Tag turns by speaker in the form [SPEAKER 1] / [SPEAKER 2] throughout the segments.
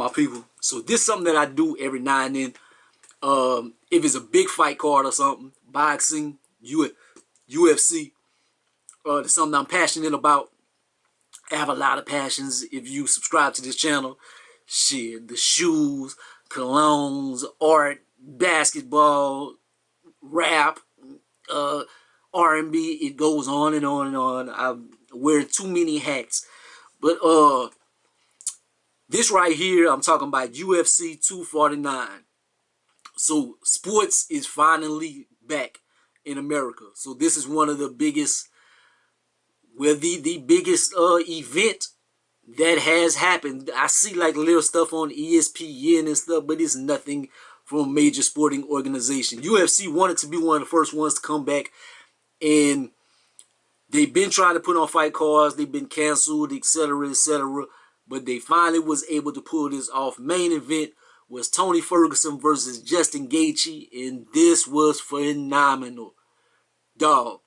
[SPEAKER 1] my people. So this is something that I do every now and then. If it's a big fight card or something, boxing, UFC, it's something I'm passionate about. I have a lot of passions. If you subscribe to this channel, shit, the shoes, colognes, art, basketball, rap, R&B, it goes on and on and on. I wear too many hats. But this right here, I'm talking about UFC 249. So sports is finally back in America. So this is one of the biggest, well, the biggest event that has happened. I see like little stuff on ESPN and stuff, but it's nothing from a major sporting organization. UFC wanted to be one of the first ones to come back, and they've been trying to put on fight cards. They've been canceled, etc., etc. But they finally was able to pull this off. Main event was Tony Ferguson versus Justin Gaethje, and this was phenomenal, dog.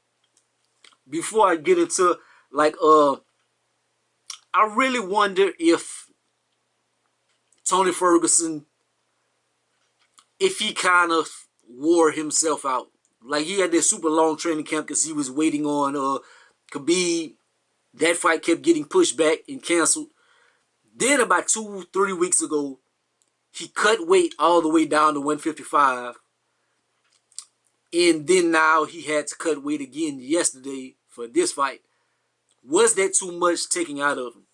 [SPEAKER 1] Before I get into like I really wonder if Tony Ferguson, if he kind of wore himself out. Like he had this super long training camp because he was waiting on Khabib. That fight kept getting pushed back and canceled. Then about 2-3 weeks ago, he cut weight all the way down to 155. And then now he had to cut weight again yesterday for this fight. Was that too much taking out of him?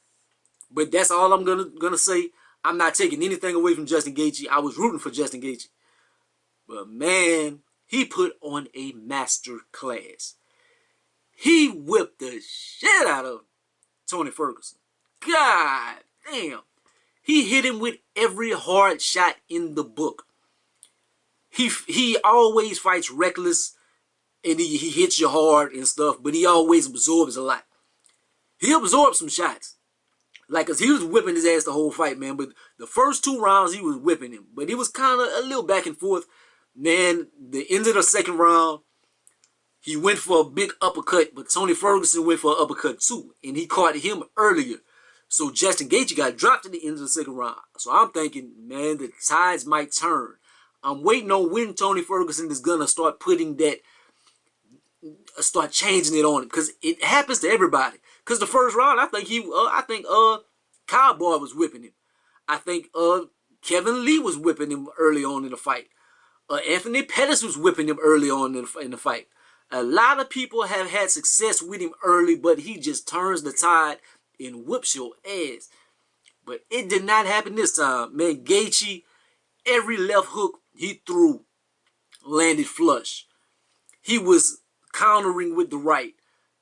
[SPEAKER 1] But that's all I'm gonna say. I'm not taking anything away from Justin Gaethje. I was rooting for Justin Gaethje. But man, he put on a master class. He whipped the shit out of Tony Ferguson. God damn. He hit him with every hard shot in the book. He always fights reckless, and he hits you hard and stuff, but he always absorbs a lot. He absorbed some shots. Like, cause he was whipping his ass the whole fight, man. But the first 2 rounds, he was whipping him. But it was kind of a little back and forth. Then, the end of the second round, he went for a big uppercut. But Tony Ferguson went for an uppercut too. And he caught him earlier. So Justin Gaethje got dropped at the end of the second round. So I'm thinking, man, the tides might turn. I'm waiting on when Tony Ferguson is going to start putting that, start changing it on him. Because it happens to everybody. Because the first round, I think Cowboy was whipping him. I think Kevin Lee was whipping him early on in the fight. Anthony Pettis was whipping him early on in the fight. A lot of people have had success with him early, but he just turns the tide and whoops your ass. But it did not happen this time. Man, Gaethje, every left hook he threw landed flush. He was countering with the right.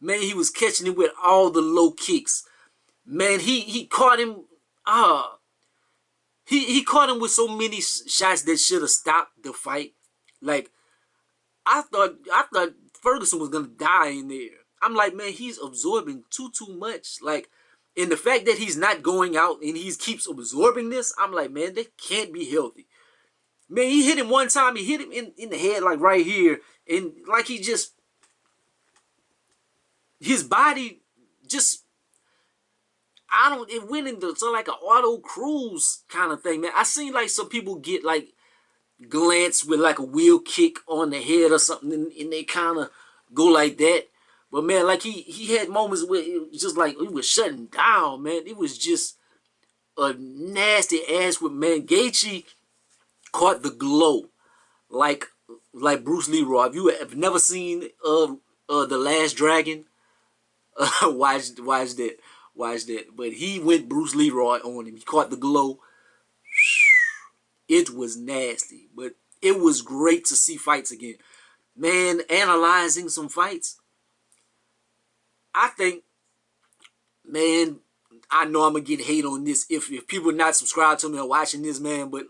[SPEAKER 1] Man, he was catching him with all the low kicks. Man, he caught him. He caught him with so many shots that should have stopped the fight. Like, I thought Ferguson was gonna die in there. I'm like, man, he's absorbing too much. Like, and the fact that he's not going out and he keeps absorbing this, I'm like, man, that can't be healthy. Man, he hit him one time. He hit him in the head, like right here, and like he just. His body just, it went into like an auto cruise kind of thing, man. I seen like some people get like glance with like a wheel kick on the head or something, and they kind of go like that. But man, like he had moments where it was just like he was shutting down, man. It was just a nasty ass whip, man. Gaethje caught the glow like Bruce Leroy. If you have never seen The Last Dragon, watch that. But he went Bruce Leroy on him. He caught the glow. It was nasty, but it was great to see fights again. Man, analyzing some fights. I think, man, I know I'm gonna get hate on this if people are not subscribed to me or watching this, man. But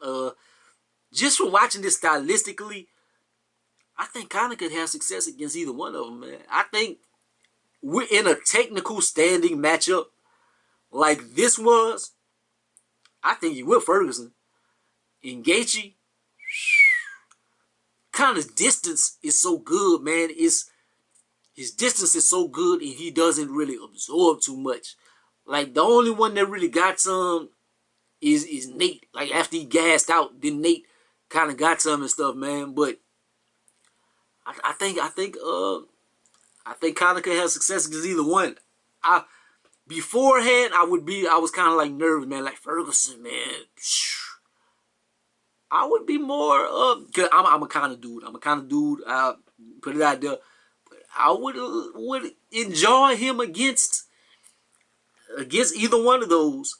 [SPEAKER 1] just from watching this stylistically, I think Conor could have success against either one of them, man. I think we're in a technical standing matchup like this was. I think he will Ferguson. And Gaethje, Conor's distance is so good, man. His distance is so good, and he doesn't really absorb too much. Like, the only one that really got some is Nate. Like after he gassed out, then Nate kind of got some and stuff, man. But I think Conor could have success against either one. Beforehand, I was kind of like nervous, man. Like Ferguson, man. I would be more cause I'm a kind of dude. I'm a kind of dude. I put it out there. I would enjoy him against either one of those.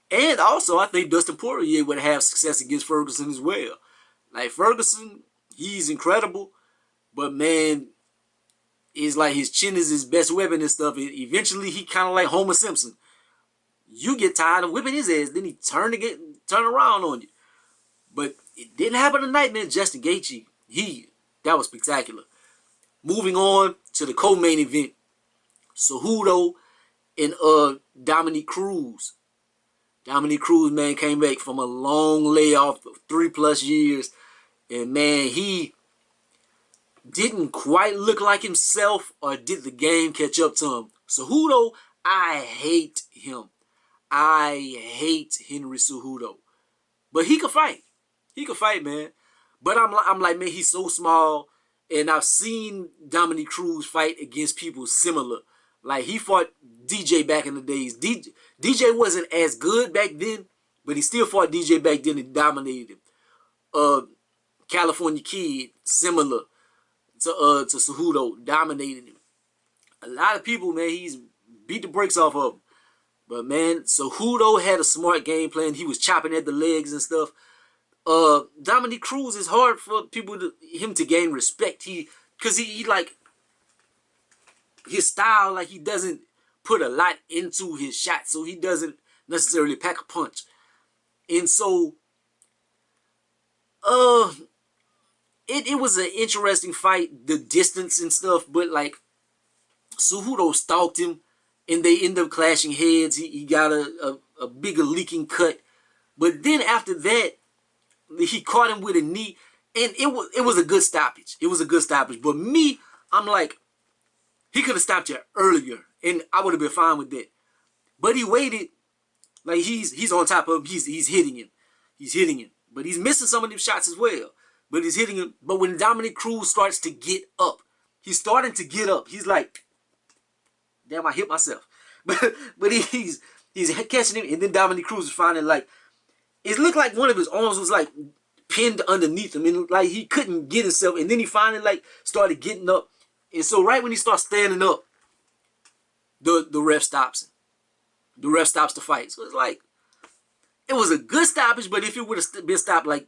[SPEAKER 1] And also, I think Dustin Poirier would have success against Ferguson as well. Like Ferguson, he's incredible, but man, it's like his chin is his best weapon and stuff. Eventually, he kind of like Homer Simpson. You get tired of whipping his ass, then he turn around on you. But it didn't happen tonight, man. Justin Gaethje, that was spectacular. Moving on to the co-main event, Cejudo and Dominick Cruz. Dominick Cruz, man, came back from a long layoff of 3+ years. And, man, he didn't quite look like himself, or did the game catch up to him? Cejudo, I hate him. I hate Henry Cejudo. But he could fight. He could fight, man. But I'm like, man, he's so small. And I've seen Dominick Cruz fight against people similar. Like, he fought DJ back in the days. DJ wasn't as good back then, but he still fought DJ back then and dominated him. California Kid, similar to Cejudo, dominated him. A lot of people, man, he's beat the brakes off of him. But, man, Cejudo had a smart game plan. He was chopping at the legs and stuff. Dominick Cruz is hard for him to gain respect. Because he like, his style, like, he doesn't put a lot into his shot, so he doesn't necessarily pack a punch. And so, it was an interesting fight, the distance and stuff, but like, Cejudo stalked him, and they end up clashing heads. He got a bigger leaking cut. But then after that, he caught him with a knee, and it was a good stoppage. It was a good stoppage. But me, I'm like, he could have stopped you earlier, and I would have been fine with that. But he waited. Like, he's on top of him. He's hitting him. He's hitting him. But he's missing some of them shots as well. But he's hitting him. But when Dominick Cruz starts to get up, he's starting to get up. He's like, damn, I hit myself. But he's catching him, and then Dominick Cruz is finally like, it looked like one of his arms was like pinned underneath him, and like he couldn't get himself. And then he finally like started getting up, and so right when he starts standing up, the ref stops him. The ref stops the fight. So it's like, it was a good stoppage, but if it would have been stopped like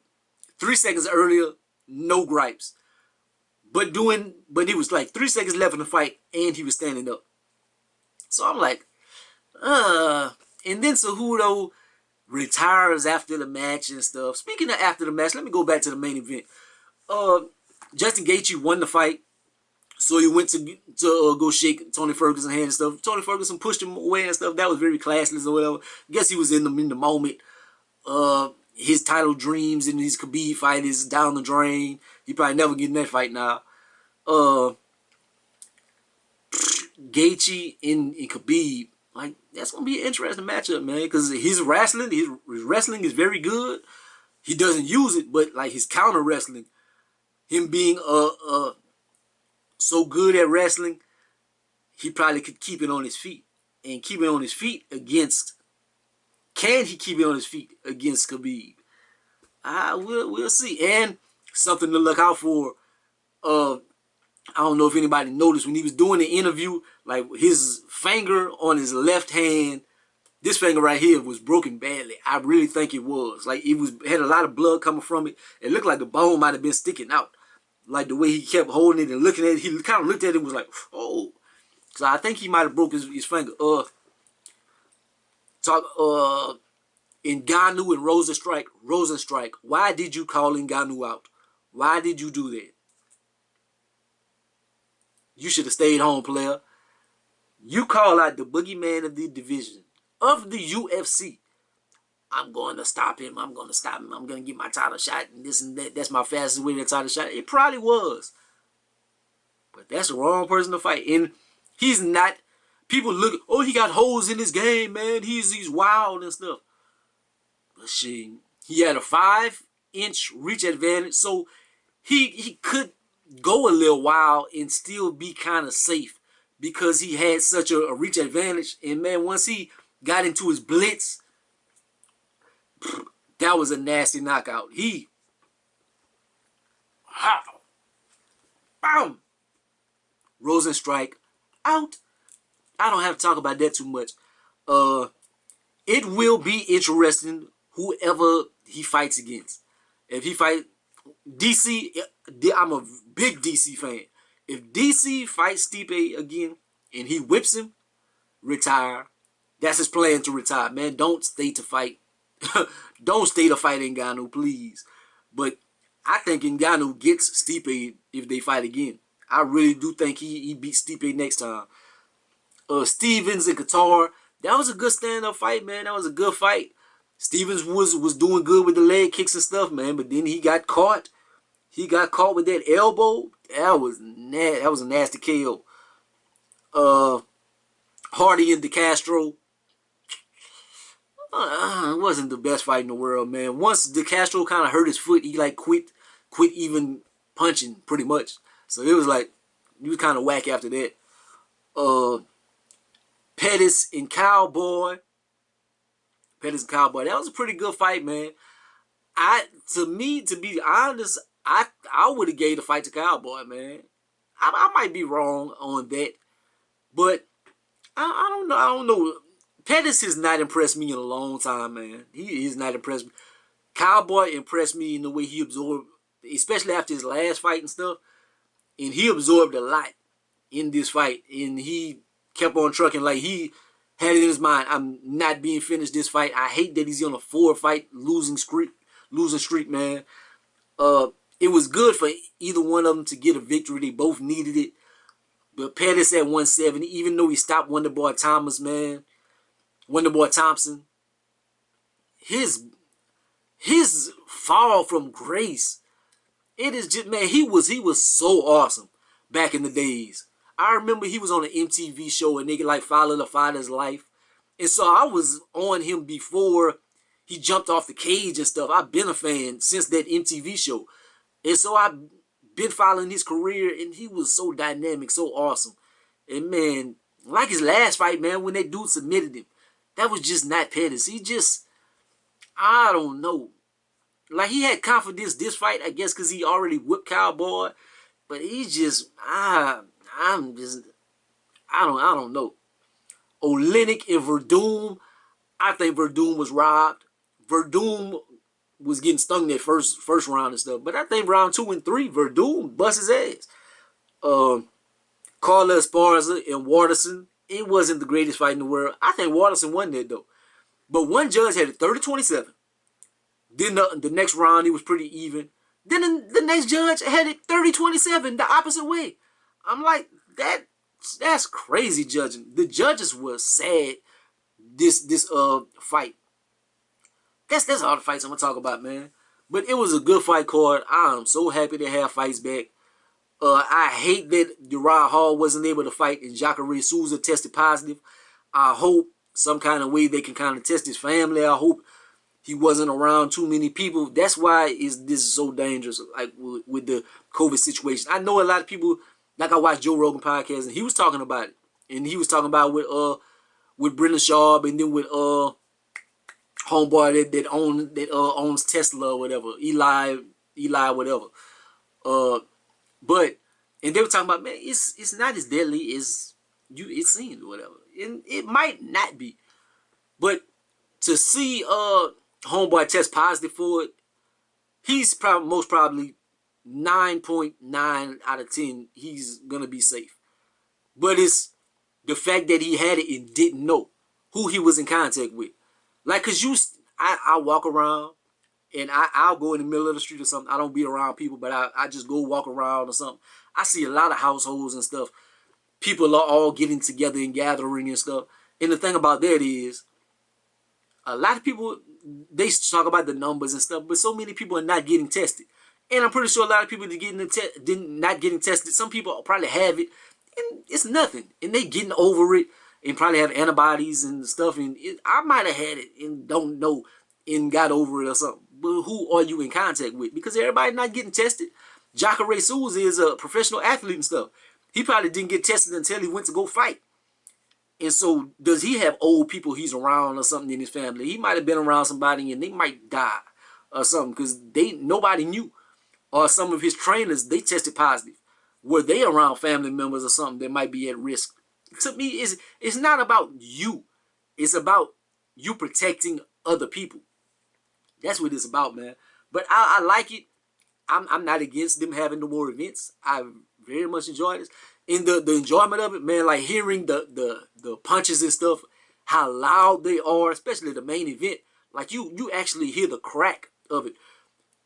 [SPEAKER 1] 3 seconds earlier, no gripes. But it was like 3 seconds left in the fight, and he was standing up. So I'm like, and then Cejudo retires after the match and stuff. Speaking of after the match, let me go back to the main event. Justin Gaethje won the fight, so he went to go shake Tony Ferguson's hand and stuff. Tony Ferguson pushed him away and stuff. That was very classless or whatever. I guess he was in the moment. His title dreams and his Khabib fight is down the drain. He probably never get in that fight now. Gaethje and Khabib, like, that's gonna be an interesting matchup, man. Because his wrestling is very good. He doesn't use it, but like his counter wrestling, him being so good at wrestling, he probably could keep it on his feet. And keep it on his feet against, can he keep it on his feet against Khabib? We'll see. And something to look out for. I don't know if anybody noticed when he was doing the interview, like his finger on his left hand, this finger right here was broken badly. I really think it was. Like, had a lot of blood coming from it. It looked like the bone might have been sticking out. Like the way he kept holding it and looking at it, he kind of looked at it and was like, oh. So I think he might have broke his finger. Ngannou and Rozenstruik. Why did you call Ngannou out? Why did you do that? You should have stayed home, player. You call out the boogeyman of the division, of the UFC. I'm going to stop him. I'm going to stop him. I'm going to get my title shot and this and that. That's my fastest way to title shot. It probably was. But that's the wrong person to fight. And he's not. People look, oh, he got holes in his game, man. He's wild and stuff. he had a 5-inch reach advantage, so he could go a little while and still be kind of safe because he had such a reach advantage. And man, once he got into his blitz, that was a nasty knockout. Bam, Rosenstrike out. I don't have to talk about that too much. It will be interesting whoever he fights against. If he fight DC, I'm a big DC fan. If DC fights Stipe again and he whips him, retire. That's his plan, to retire. Man, don't stay to fight. Don't stay to fight Ngannou, please. But I think Ngannou gets Stipe if they fight again. I really do think he beats Stipe next time. Stevens and Qatar, that was a good stand-up fight, man. That was a good fight. Stevens was doing good with the leg kicks and stuff, man, but then he got caught. He got caught with that elbow. That was a nasty KO. Hardy and DeCastro. It wasn't the best fight in the world, man. Once DeCastro kind of hurt his foot, he like quit even punching pretty much. So it was like, he was kind of whack after that. Pettis and Cowboy. That was a pretty good fight, man. To be honest, I would have gave the fight to Cowboy, man. I might be wrong on that, but I don't know. Pettis has not impressed me in a long time, man. He is not impressed me. Cowboy impressed me in the way he absorbed, especially after his last fight and stuff. And he absorbed a lot in this fight, and he kept on trucking like he had it in his mind. I'm not being finished this fight. I hate that he's on a 4-fight losing streak, man. It was good for either one of them to get a victory. They both needed it. But Pettis at 170, even though he stopped Wonderboy Thompson, his fall from grace, it is just, man, he was so awesome back in the days. I remember he was on an MTV show and they could like follow the fighter's life. And so I was on him before he jumped off the cage and stuff. I've been a fan since that MTV show. And so I've been following his career, and he was so dynamic, so awesome. And man, like his last fight, man, when that dude submitted him, that was just not Pettis. He just, I don't know. Like, he had confidence this fight, I guess, because he already whipped Cowboy. But he just, I don't know. Oleinik and Verdum, I think Verdum was robbed. Verdum was getting stung that first round and stuff. But I think round 2 and 3, Verdum bust his ass. Carla Esparza and Waterson, it wasn't the greatest fight in the world. I think Waterson won that, though. But one judge had it 30-27. Then the next round, it was pretty even. Then the next judge had it 30-27, the opposite way. I'm like, that's crazy judging. The judges were sad this fight. That's all the fights I'm gonna talk about, man. But it was a good fight card. I am so happy to have fights back. I hate that Uriah Hall wasn't able to fight and Jacare Souza tested positive. I hope some kind of way they can kind of test his family. I hope he wasn't around too many people. That's why this is so dangerous, like with the COVID situation. I know a lot of people, like I watched Joe Rogan podcast, and he was talking about it. And he was talking about with Brendan Schaub, and then with homeboy that owns Tesla or whatever, Eli whatever. But and they were talking about, man, it's not as deadly as it seems or whatever. And it might not be. But to see homeboy test positive for it, he's most probably 9.9 out of 10 he's gonna be safe. But it's the fact that he had it and didn't know who he was in contact with. Like, cause I walk around and I'll go in the middle of the street or something. I don't be around people, but I just go walk around or something. I see a lot of households and stuff. People are all getting together and gathering and stuff. And the thing about that is, a lot of people, they talk about the numbers and stuff, but so many people are not getting tested. And I'm pretty sure a lot of people that not getting tested, some people probably have it, and it's nothing. And they getting over it and probably have antibodies and stuff. And I might have had it and don't know. and got over it or something. But who are you in contact with? Because everybody not getting tested. Jacare Souza is a professional athlete and stuff. He probably didn't get tested until he went to go fight. And so, does he have old people he's around or something in his family? He might have been around somebody and they might die or something because nobody knew. Or some of his trainers, they tested positive. Were they around family members or something that might be at risk? To me, it's not about you. It's about you protecting other people. That's what it's about, man. But I like it. I'm not against them having no more events. I very much enjoy this. And the enjoyment of it, man, like hearing the punches and stuff, how loud they are, especially the main event. Like you actually hear the crack of it.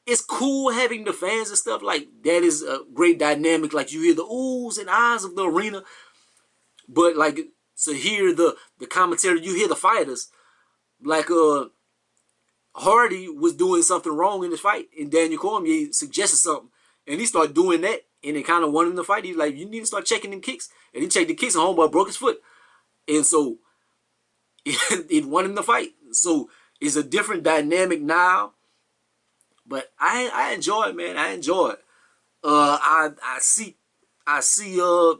[SPEAKER 1] It's cool having the fans and stuff. Like that is a great dynamic. Like you hear the oohs and ahs of the arena. But like to hear the commentary, you hear the fighters. Like Hardy was doing something wrong in his fight, and Daniel Cormier suggested something, and he started doing that, and it kind of won him the fight. He's like, you need to start checking them kicks, and he checked the kicks, and homeboy broke his foot, and so it won him the fight. So it's a different dynamic now, but I enjoy it, man. I enjoy it. I see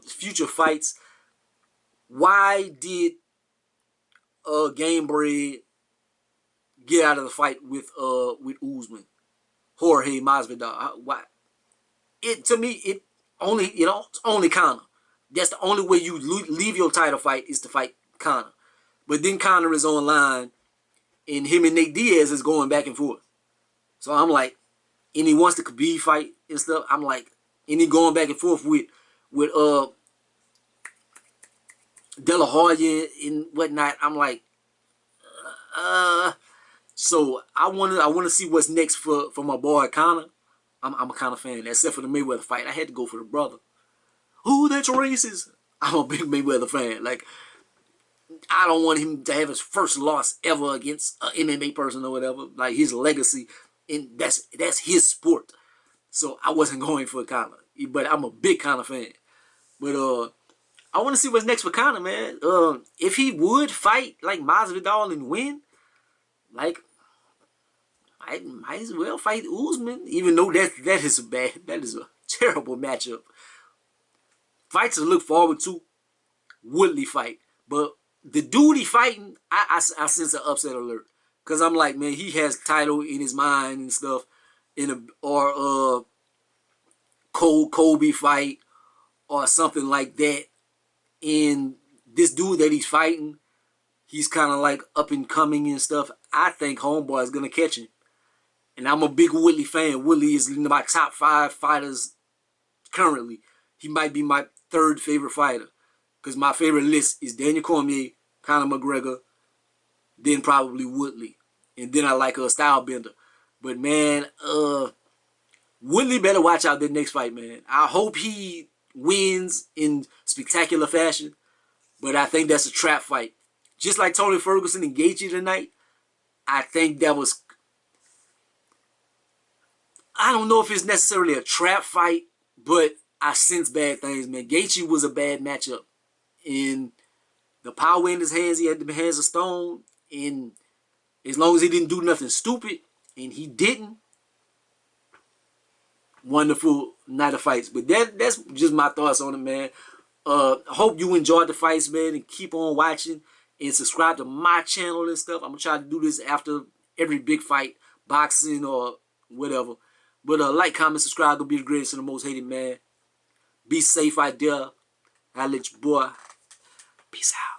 [SPEAKER 1] future fights. Why did Gamebred get out of the fight with Usman, Jorge Masvidal? Why? To me, it's only Conor. That's the only way you leave your title fight is to fight Conor. But then Conor is online, and him and Nate Diaz is going back and forth. So I'm like, and he wants the Khabib fight and stuff. I'm like, and he going back and forth with De La Hoya and whatnot. I'm like, so I want to see what's next for my boy Conor. I'm a Conor fan, except for the Mayweather fight. I had to go for the brother. Who, that's racist? I'm a big Mayweather fan. Like, I don't want him to have his first loss ever against an MMA person or whatever. Like his legacy, and that's his sport. So I wasn't going for Conor, but I'm a big Conor fan. But I want to see what's next for Conor, man. If he would fight like Masvidal and win, like I might as well fight Usman, even though that is a terrible matchup. Fights to look forward to, Woodley fight, but the dude he fighting, I sense an upset alert, cause I'm like, man, he has title in his mind and stuff, or Kobe fight or something like that. And this dude that he's fighting, he's kind of like up and coming and stuff. I think homeboy is gonna catch him, and I'm a big Woodley fan. Woodley is in my top 5 fighters currently. He might be my 3rd favorite fighter, because my favorite list is Daniel Cormier, Conor McGregor, then probably Woodley, and then I like Stylebender. But man, Woodley better watch out that next fight, man. I hope he wins in spectacular fashion, but I think that's a trap fight. Just like Tony Ferguson and Gaethje tonight, I think that was, I don't know if it's necessarily a trap fight, but I sense bad things, man. Gaethje was a bad matchup. And the power in his hands, he had the hands of stone. And as long as he didn't do nothing stupid, and he didn't, wonderful night of fights. But that's just my thoughts on it, man. I hope you enjoyed the fights, man, and keep on watching and subscribe to my channel and stuff. I'm going to try to do this after every big fight, boxing or whatever. But like, comment, subscribe. Go be the greatest and the most hated, man. Be safe out there. I'll let you, boy. Peace out.